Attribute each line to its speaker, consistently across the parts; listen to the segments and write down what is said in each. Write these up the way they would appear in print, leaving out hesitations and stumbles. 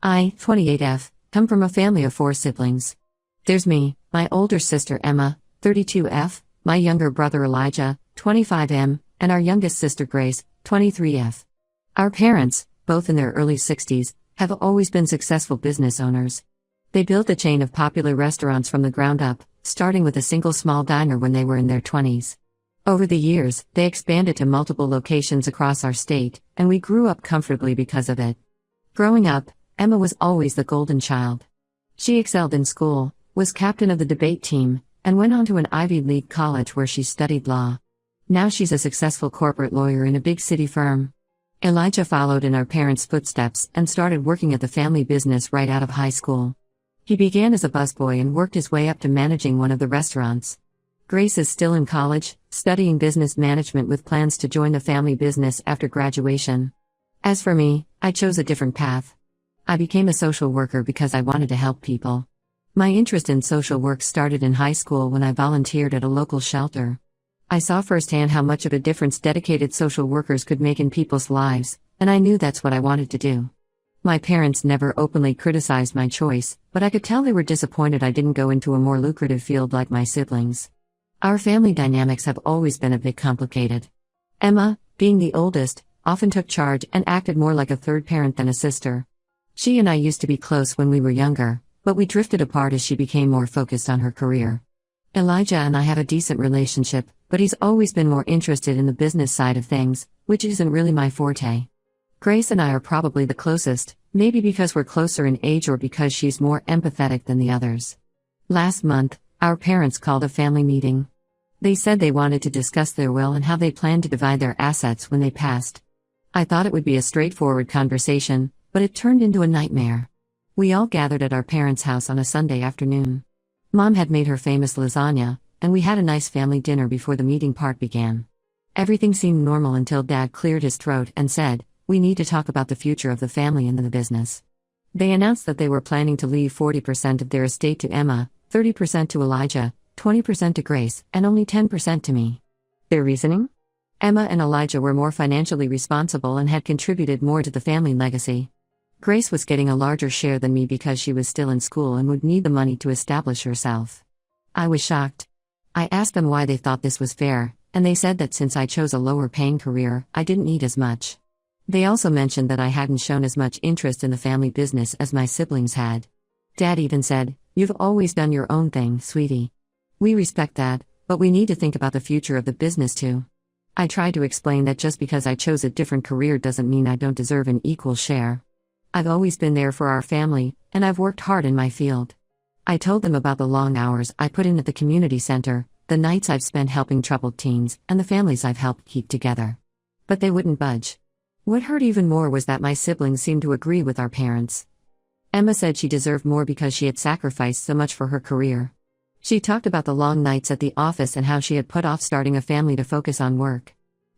Speaker 1: I, 28F, come from a family of 4 siblings. There's me, my older sister Emma, 32F, my younger brother Elijah, 25M, and our youngest sister Grace, 23F. Our parents, both in their early 60s, have always been successful business owners. They built a chain of popular restaurants from the ground up, starting with a single small diner when they were in their 20s. Over the years, they expanded to multiple locations across our state, and we grew up comfortably because of it. Growing up, Emma was always the golden child. She excelled in school, was captain of the debate team, and went on to an Ivy League college where she studied law. Now she's a successful corporate lawyer in a big city firm. Elijah followed in our parents' footsteps and started working at the family business right out of high school. He began as a busboy and worked his way up to managing one of the restaurants. Grace is still in college, studying business management with plans to join the family business after graduation. As for me, I chose a different path. I became a social worker because I wanted to help people. My interest in social work started in high school when I volunteered at a local shelter. I saw firsthand how much of a difference dedicated social workers could make in people's lives, and I knew that's what I wanted to do. My parents never openly criticized my choice, but I could tell they were disappointed I didn't go into a more lucrative field like my siblings. Our family dynamics have always been a bit complicated. Emma, being the oldest, often took charge and acted more like a third parent than a sister. She and I used to be close when we were younger, but we drifted apart as she became more focused on her career. Elijah and I have a decent relationship, but he's always been more interested in the business side of things, which isn't really my forte. Grace and I are probably the closest, maybe because we're closer in age or because she's more empathetic than the others. Last month, our parents called a family meeting. They said they wanted to discuss their will and how they planned to divide their assets when they passed. I thought it would be a straightforward conversation, but it turned into a nightmare. We all gathered at our parents' house on a Sunday afternoon. Mom had made her famous lasagna, and we had a nice family dinner before the meeting part began. Everything seemed normal until Dad cleared his throat and said, "We need to talk about the future of the family and the business." They announced that they were planning to leave 40% of their estate to Emma, 30% to Elijah, 20% to Grace, and only 10% to me. Their reasoning? Emma and Elijah were more financially responsible and had contributed more to the family legacy. Grace was getting a larger share than me because she was still in school and would need the money to establish herself. I was shocked. I asked them why they thought this was fair, and they said that since I chose a lower-paying career, I didn't need as much. They also mentioned that I hadn't shown as much interest in the family business as my siblings had. Dad even said, "You've always done your own thing, sweetie. We respect that, but we need to think about the future of the business too." I tried to explain that just because I chose a different career doesn't mean I don't deserve an equal share. I've always been there for our family, and I've worked hard in my field. I told them about the long hours I put in at the community center, the nights I've spent helping troubled teens, and the families I've helped keep together. But they wouldn't budge. What hurt even more was that my siblings seemed to agree with our parents. Emma said she deserved more because she had sacrificed so much for her career. She talked about the long nights at the office and how she had put off starting a family to focus on work.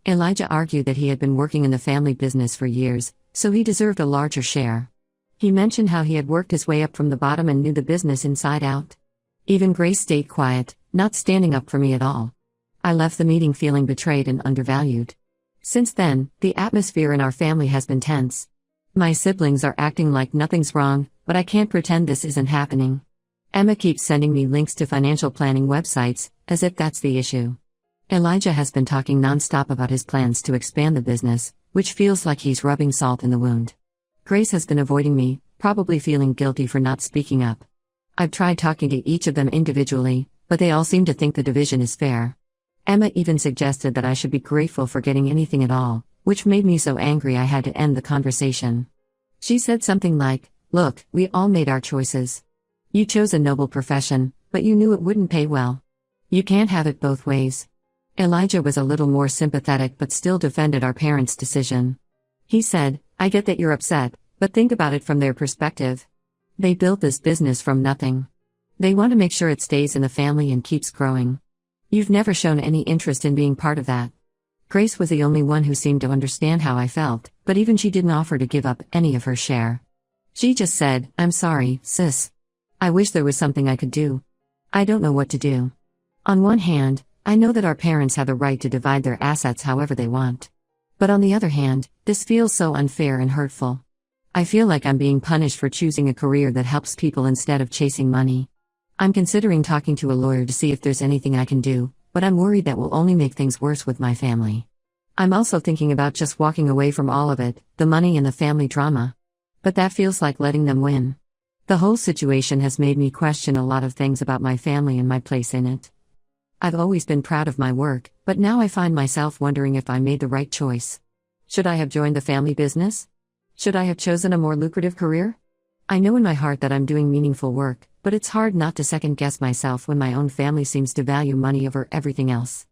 Speaker 1: Elijah argued that he had been working in the family business for years, so he deserved a larger share. He mentioned how he had worked his way up from the bottom and knew the business inside out. Even Grace stayed quiet, not standing up for me at all. I left the meeting feeling betrayed and undervalued. Since then, the atmosphere in our family has been tense. My siblings are acting like nothing's wrong, but I can't pretend this isn't happening. Emma keeps sending me links to financial planning websites, as if that's the issue. Elijah has been talking nonstop about his plans to expand the business, which feels like he's rubbing salt in the wound. Grace has been avoiding me, probably feeling guilty for not speaking up. I've tried talking to each of them individually, but they all seem to think the division is fair. Emma even suggested that I should be grateful for getting anything at all, which made me so angry I had to end the conversation. She said something like, "Look, we all made our choices. You chose a noble profession, but you knew it wouldn't pay well. You can't have it both ways." Elijah was a little more sympathetic but still defended our parents' decision. He said, "I get that you're upset, but think about it from their perspective. They built this business from nothing. They want to make sure it stays in the family and keeps growing. You've never shown any interest in being part of that." Grace was the only one who seemed to understand how I felt, but even she didn't offer to give up any of her share. She just said, "I'm sorry, sis. I wish there was something I could do. I don't know what to do." On one hand, I know that our parents have the right to divide their assets however they want. But on the other hand, this feels so unfair and hurtful. I feel like I'm being punished for choosing a career that helps people instead of chasing money. I'm considering talking to a lawyer to see if there's anything I can do, but I'm worried that will only make things worse with my family. I'm also thinking about just walking away from all of it, the money and the family drama. But that feels like letting them win. The whole situation has made me question a lot of things about my family and my place in it. I've always been proud of my work, but now I find myself wondering if I made the right choice. Should I have joined the family business? Should I have chosen a more lucrative career? I know in my heart that I'm doing meaningful work, but it's hard not to second-guess myself when my own family seems to value money over everything else.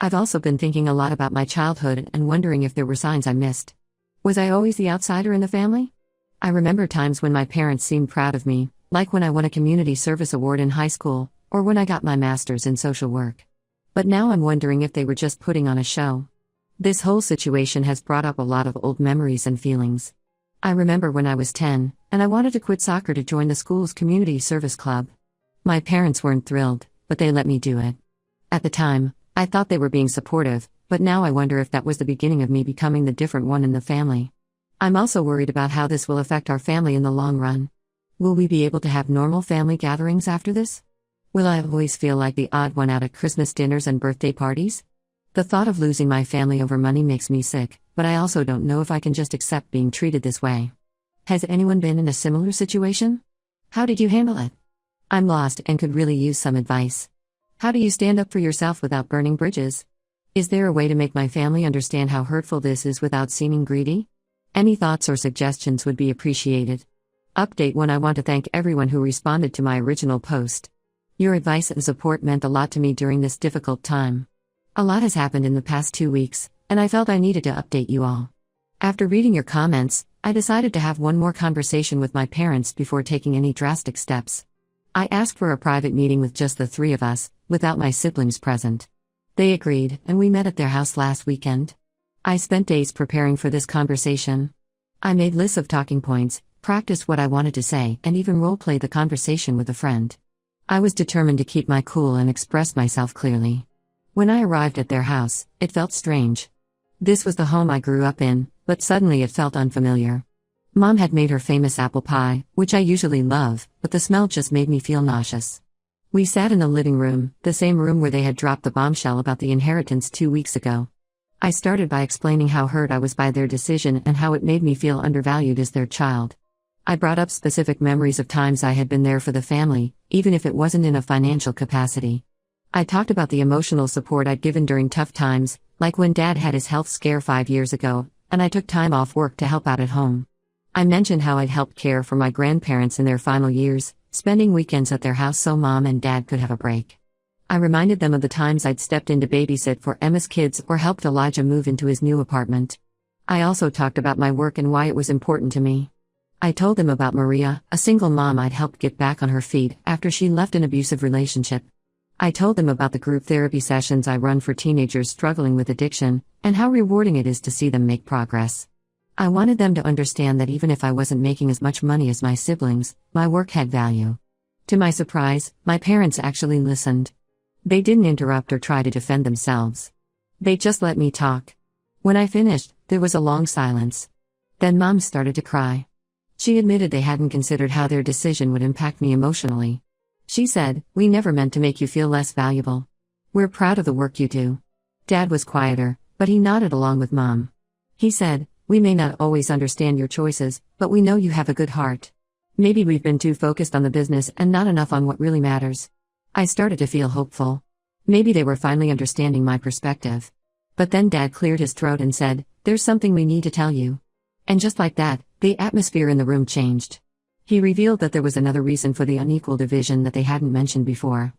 Speaker 1: I've also been thinking a lot about my childhood and wondering if there were signs I missed. Was I always the outsider in the family? I remember times when my parents seemed proud of me, like when I won a community service award in high school, or when I got my master's in social work. But now I'm wondering if they were just putting on a show. This whole situation has brought up a lot of old memories and feelings. I remember when I was 10, and I wanted to quit soccer to join the school's community service club. My parents weren't thrilled, but they let me do it. At the time, I thought they were being supportive, but now I wonder if that was the beginning of me becoming the different one in the family. I'm also worried about how this will affect our family in the long run. Will we be able to have normal family gatherings after this? Will I always feel like the odd one out at Christmas dinners and birthday parties? The thought of losing my family over money makes me sick, but I also don't know if I can just accept being treated this way. Has anyone been in a similar situation? How did you handle it? I'm lost and could really use some advice. How do you stand up for yourself without burning bridges? Is there a way to make my family understand how hurtful this is without seeming greedy? Any thoughts or suggestions would be appreciated. Update 1: I want to thank everyone who responded to my original post. Your advice and support meant a lot to me during this difficult time. A lot has happened in the past 2 weeks, and I felt I needed to update you all. After reading your comments, I decided to have one more conversation with my parents before taking any drastic steps. I asked for a private meeting with just the 3 of us, without my siblings present. They agreed, and we met at their house last weekend. I spent days preparing for this conversation. I made lists of talking points, practiced what I wanted to say, and even role-played the conversation with a friend. I was determined to keep my cool and express myself clearly. When I arrived at their house, it felt strange. This was the home I grew up in, but suddenly it felt unfamiliar. Mom had made her famous apple pie, which I usually love, but the smell just made me feel nauseous. We sat in the living room, the same room where they had dropped the bombshell about the inheritance 2 weeks ago. I started by explaining how hurt I was by their decision and how it made me feel undervalued as their child. I brought up specific memories of times I had been there for the family, even if it wasn't in a financial capacity. I talked about the emotional support I'd given during tough times, like when Dad had his health scare 5 years ago, and I took time off work to help out at home. I mentioned how I'd helped care for my grandparents in their final years, spending weekends at their house so Mom and Dad could have a break. I reminded them of the times I'd stepped in to babysit for Emma's kids or helped Elijah move into his new apartment. I also talked about my work and why it was important to me. I told them about Maria, a single mom I'd helped get back on her feet after she left an abusive relationship. I told them about the group therapy sessions I run for teenagers struggling with addiction, and how rewarding it is to see them make progress. I wanted them to understand that even if I wasn't making as much money as my siblings, my work had value. To my surprise, my parents actually listened. They didn't interrupt or try to defend themselves. They just let me talk. When I finished, there was a long silence. Then Mom started to cry. She admitted they hadn't considered how their decision would impact me emotionally. She said, "We never meant to make you feel less valuable. We're proud of the work you do." Dad was quieter, but he nodded along with Mom. He said, "We may not always understand your choices, but we know you have a good heart. Maybe we've been too focused on the business and not enough on what really matters." I started to feel hopeful. Maybe they were finally understanding my perspective. But then Dad cleared his throat and said, "There's something we need to tell you." And just like that, the atmosphere in the room changed. He revealed that there was another reason for the unequal division that they hadn't mentioned before.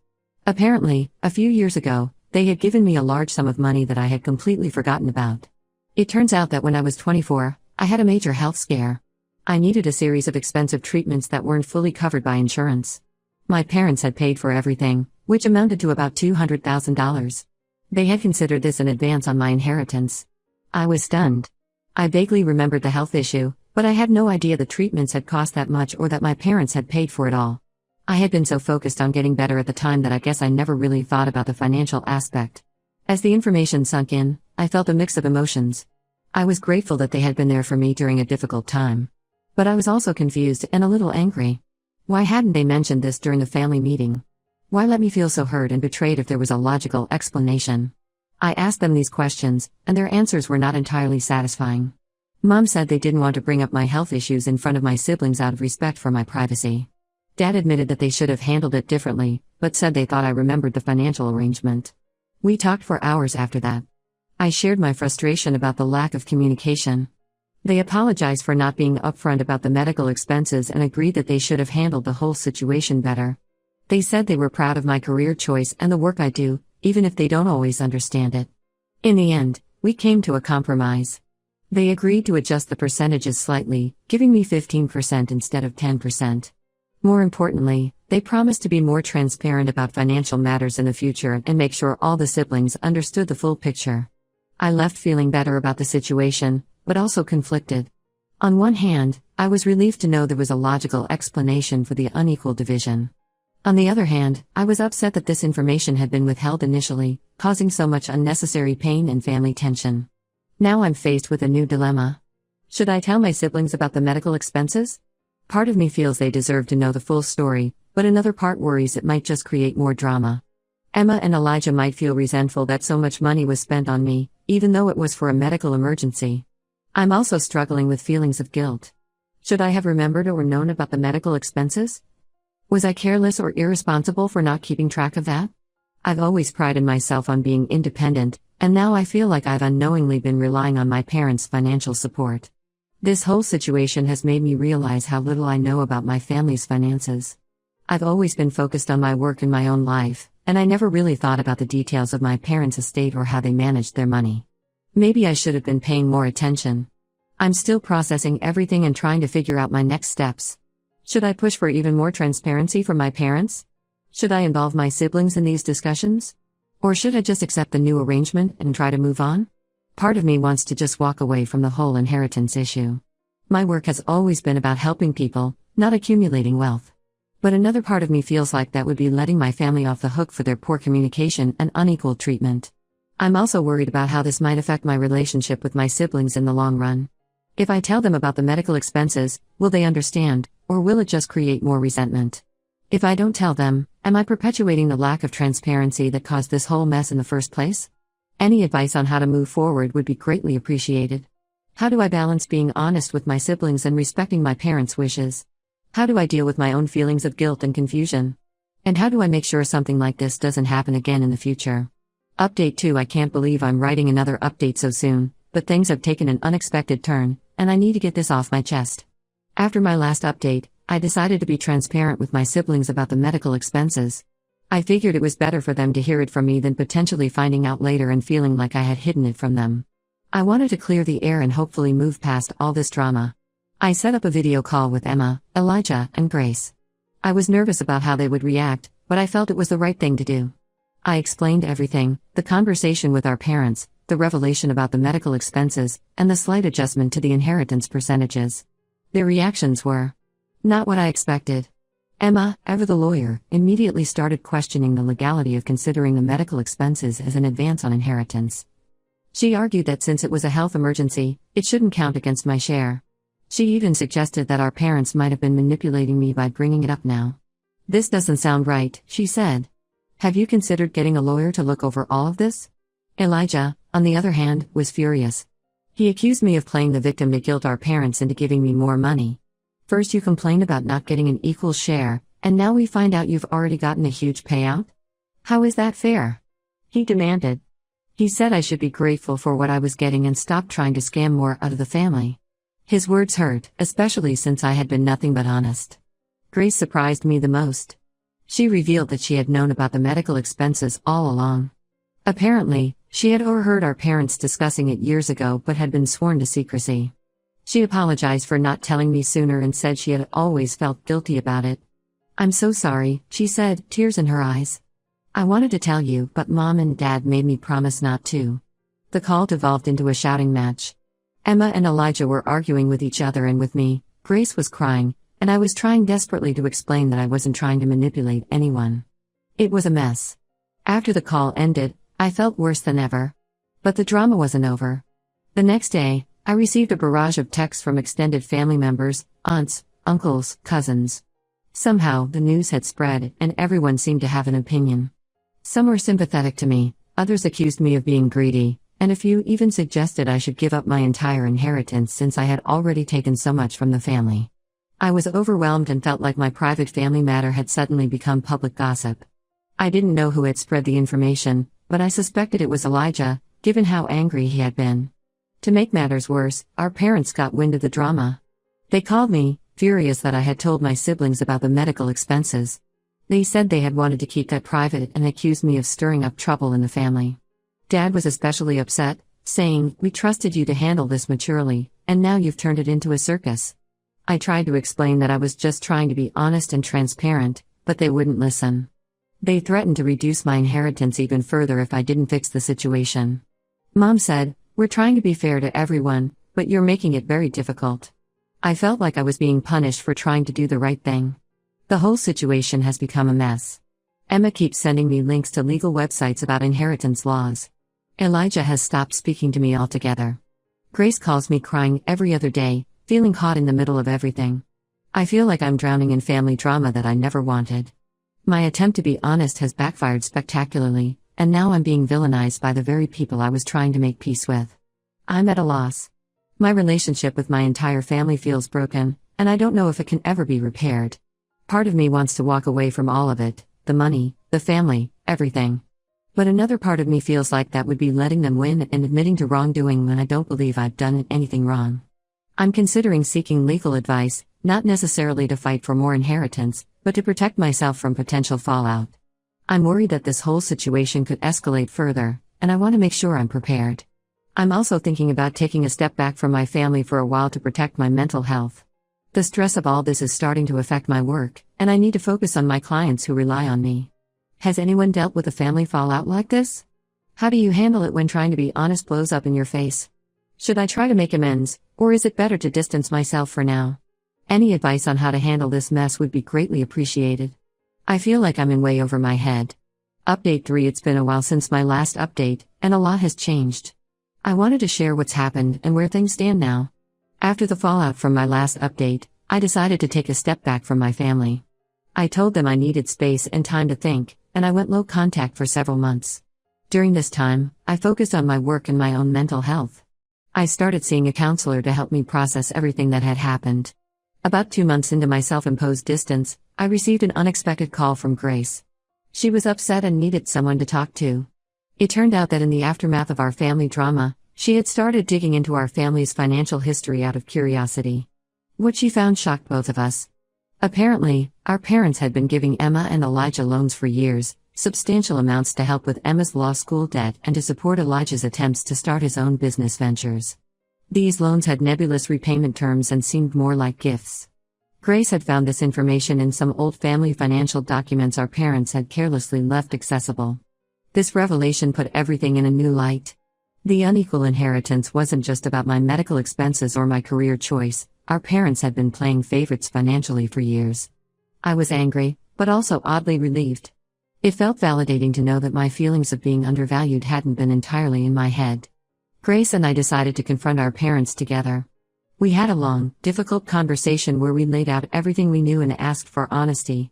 Speaker 1: Apparently, a few years ago, they had given me a large sum of money that I had completely forgotten about. It turns out that when I was 24, I had a major health scare. I needed a series of expensive treatments that weren't fully covered by insurance. My parents had paid for everything, which amounted to about $200,000. They had considered this an advance on my inheritance. I was stunned. I vaguely remembered the health issue, but I had no idea the treatments had cost that much or that my parents had paid for it all. I had been so focused on getting better at the time that I guess I never really thought about the financial aspect. As the information sunk in, I felt a mix of emotions. I was grateful that they had been there for me during a difficult time. But I was also confused and a little angry. Why hadn't they mentioned this during the family meeting? Why let me feel so hurt and betrayed if there was a logical explanation? I asked them these questions, and their answers were not entirely satisfying. Mom said they didn't want to bring up my health issues in front of my siblings out of respect for my privacy. Dad admitted that they should have handled it differently, but said they thought I remembered the financial arrangement. We talked for hours after that. I shared my frustration about the lack of communication. They apologized for not being upfront about the medical expenses and agreed that they should have handled the whole situation better. They said they were proud of my career choice and the work I do, even if they don't always understand it. In the end, we came to a compromise. They agreed to adjust the percentages slightly, giving me 15% instead of 10%. More importantly, they promised to be more transparent about financial matters in the future and make sure all the siblings understood the full picture. I left feeling better about the situation, but also conflicted. On one hand, I was relieved to know there was a logical explanation for the unequal division. On the other hand, I was upset that this information had been withheld initially, causing so much unnecessary pain and family tension. Now I'm faced with a new dilemma. Should I tell my siblings about the medical expenses? Part of me feels they deserve to know the full story, but another part worries it might just create more drama. Emma and Elijah might feel resentful that so much money was spent on me, even though it was for a medical emergency. I'm also struggling with feelings of guilt. Should I have remembered or known about the medical expenses? Was I careless or irresponsible for not keeping track of that? I've always prided myself on being independent, and now I feel like I've unknowingly been relying on my parents' financial support. This whole situation has made me realize how little I know about my family's finances. I've always been focused on my work and my own life, and I never really thought about the details of my parents' estate or how they managed their money. Maybe I should have been paying more attention. I'm still processing everything and trying to figure out my next steps. Should I push for even more transparency from my parents? Should I involve my siblings in these discussions? Or should I just accept the new arrangement and try to move on? Part of me wants to just walk away from the whole inheritance issue. My work has always been about helping people, not accumulating wealth. But another part of me feels like that would be letting my family off the hook for their poor communication and unequal treatment. I'm also worried about how this might affect my relationship with my siblings in the long run. If I tell them about the medical expenses, will they understand, or will it just create more resentment? If I don't tell them, am I perpetuating the lack of transparency that caused this whole mess in the first place? Any advice on how to move forward would be greatly appreciated. How do I balance being honest with my siblings and respecting my parents' wishes? How do I deal with my own feelings of guilt and confusion? And how do I make sure something like this doesn't happen again in the future? Update 2. I can't believe I'm writing another update so soon, but things have taken an unexpected turn, and I need to get this off my chest. After my last update, I decided to be transparent with my siblings about the medical expenses. I figured it was better for them to hear it from me than potentially finding out later and feeling like I had hidden it from them. I wanted to clear the air and hopefully move past all this drama. I set up a video call with Emma, Elijah, and Grace. I was nervous about how they would react, but I felt it was the right thing to do. I explained everything: the conversation with our parents, the revelation about the medical expenses, and the slight adjustment to the inheritance percentages. Their reactions were not what I expected. Emma, ever the lawyer, immediately started questioning the legality of considering the medical expenses as an advance on inheritance. She argued that since it was a health emergency, it shouldn't count against my share. She even suggested that our parents might have been manipulating me by bringing it up now. "This doesn't sound right," she said. "Have you considered getting a lawyer to look over all of this?" Elijah, on the other hand, was furious. He accused me of playing the victim to guilt our parents into giving me more money. "First you complained about not getting an equal share, and now we find out you've already gotten a huge payout? How is that fair?" he demanded. He said I should be grateful for what I was getting and stop trying to scam more out of the family. His words hurt, especially since I had been nothing but honest. Grace surprised me the most. She revealed that she had known about the medical expenses all along. Apparently, she had overheard our parents discussing it years ago but had been sworn to secrecy. She apologized for not telling me sooner and said she had always felt guilty about it. "I'm so sorry," she said, tears in her eyes. "I wanted to tell you, but Mom and Dad made me promise not to." The call devolved into a shouting match. Emma and Elijah were arguing with each other and with me. Grace was crying, and I was trying desperately to explain that I wasn't trying to manipulate anyone. It was a mess. After the call ended, I felt worse than ever. But the drama wasn't over. The next day, I received a barrage of texts from extended family members, aunts, uncles, cousins. Somehow, the news had spread, and everyone seemed to have an opinion. Some were sympathetic to me, others accused me of being greedy, and a few even suggested I should give up my entire inheritance since I had already taken so much from the family. I was overwhelmed and felt like my private family matter had suddenly become public gossip. I didn't know who had spread the information, but I suspected it was Elijah, given how angry he had been. To make matters worse, our parents got wind of the drama. They called me, furious that I had told my siblings about the medical expenses. They said they had wanted to keep that private and accused me of stirring up trouble in the family. Dad was especially upset, saying, "We trusted you to handle this maturely, and now you've turned it into a circus." I tried to explain that I was just trying to be honest and transparent, but they wouldn't listen. They threatened to reduce my inheritance even further if I didn't fix the situation. Mom said, "We're trying to be fair to everyone, but you're making it very difficult." I felt like I was being punished for trying to do the right thing. The whole situation has become a mess. Emma keeps sending me links to legal websites about inheritance laws. Elijah has stopped speaking to me altogether. Grace calls me crying every other day, feeling caught in the middle of everything. I feel like I'm drowning in family drama that I never wanted. My attempt to be honest has backfired spectacularly, and now I'm being villainized by the very people I was trying to make peace with. I'm at a loss. My relationship with my entire family feels broken, and I don't know if it can ever be repaired. Part of me wants to walk away from all of it, the money, the family, everything. But another part of me feels like that would be letting them win and admitting to wrongdoing when I don't believe I've done anything wrong. I'm considering seeking legal advice, not necessarily to fight for more inheritance, but to protect myself from potential fallout. I'm worried that this whole situation could escalate further, and I want to make sure I'm prepared. I'm also thinking about taking a step back from my family for a while to protect my mental health. The stress of all this is starting to affect my work, and I need to focus on my clients who rely on me. Has anyone dealt with a family fallout like this? How do you handle it when trying to be honest blows up in your face? Should I try to make amends, or is it better to distance myself for now? Any advice on how to handle this mess would be greatly appreciated. I feel like I'm in way over my head. Update 3. It's been a while since my last update, and a lot has changed. I wanted to share what's happened and where things stand now. After the fallout from my last update, I decided to take a step back from my family. I told them I needed space and time to think, and I went low contact for several months. During this time, I focused on my work and my own mental health. I started seeing a counselor to help me process everything that had happened. About 2 months into my self-imposed distance, I received an unexpected call from Grace. She was upset and needed someone to talk to. It turned out that in the aftermath of our family drama, she had started digging into our family's financial history out of curiosity. What she found shocked both of us. Apparently, our parents had been giving Emma and Elijah loans for years, substantial amounts to help with Emma's law school debt and to support Elijah's attempts to start his own business ventures. These loans had nebulous repayment terms and seemed more like gifts. Grace had found this information in some old family financial documents our parents had carelessly left accessible. This revelation put everything in a new light. The unequal inheritance wasn't just about my medical expenses or my career choice. Our parents had been playing favorites financially for years. I was angry, but also oddly relieved. It felt validating to know that my feelings of being undervalued hadn't been entirely in my head. Grace and I decided to confront our parents together. We had a long, difficult conversation where we laid out everything we knew and asked for honesty.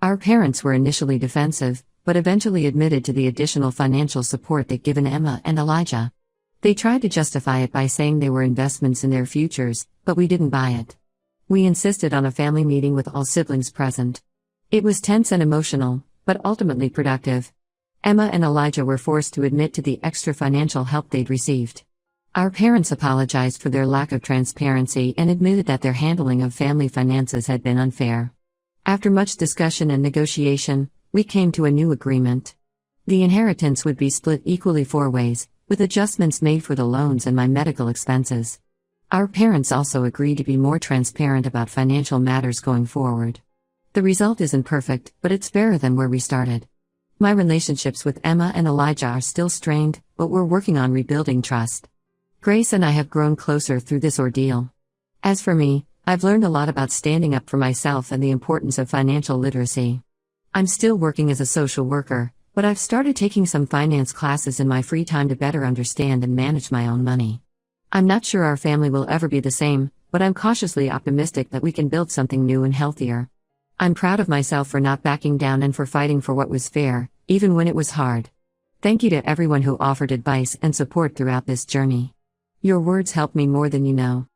Speaker 1: Our parents were initially defensive, but eventually admitted to the additional financial support they'd given Emma and Elijah. They tried to justify it by saying they were investments in their futures, but we didn't buy it. We insisted on a family meeting with all siblings present. It was tense and emotional, but ultimately productive. Emma and Elijah were forced to admit to the extra financial help they'd received. Our parents apologized for their lack of transparency and admitted that their handling of family finances had been unfair. After much discussion and negotiation, we came to a new agreement. The inheritance would be split equally 4 ways, with adjustments made for the loans and my medical expenses. Our parents also agreed to be more transparent about financial matters going forward. The result isn't perfect, but it's fairer than where we started. My relationships with Emma and Elijah are still strained, but we're working on rebuilding trust. Grace and I have grown closer through this ordeal. As for me, I've learned a lot about standing up for myself and the importance of financial literacy. I'm still working as a social worker, but I've started taking some finance classes in my free time to better understand and manage my own money. I'm not sure our family will ever be the same, but I'm cautiously optimistic that we can build something new and healthier. I'm proud of myself for not backing down and for fighting for what was fair, even when it was hard. Thank you to everyone who offered advice and support throughout this journey. Your words helped me more than you know.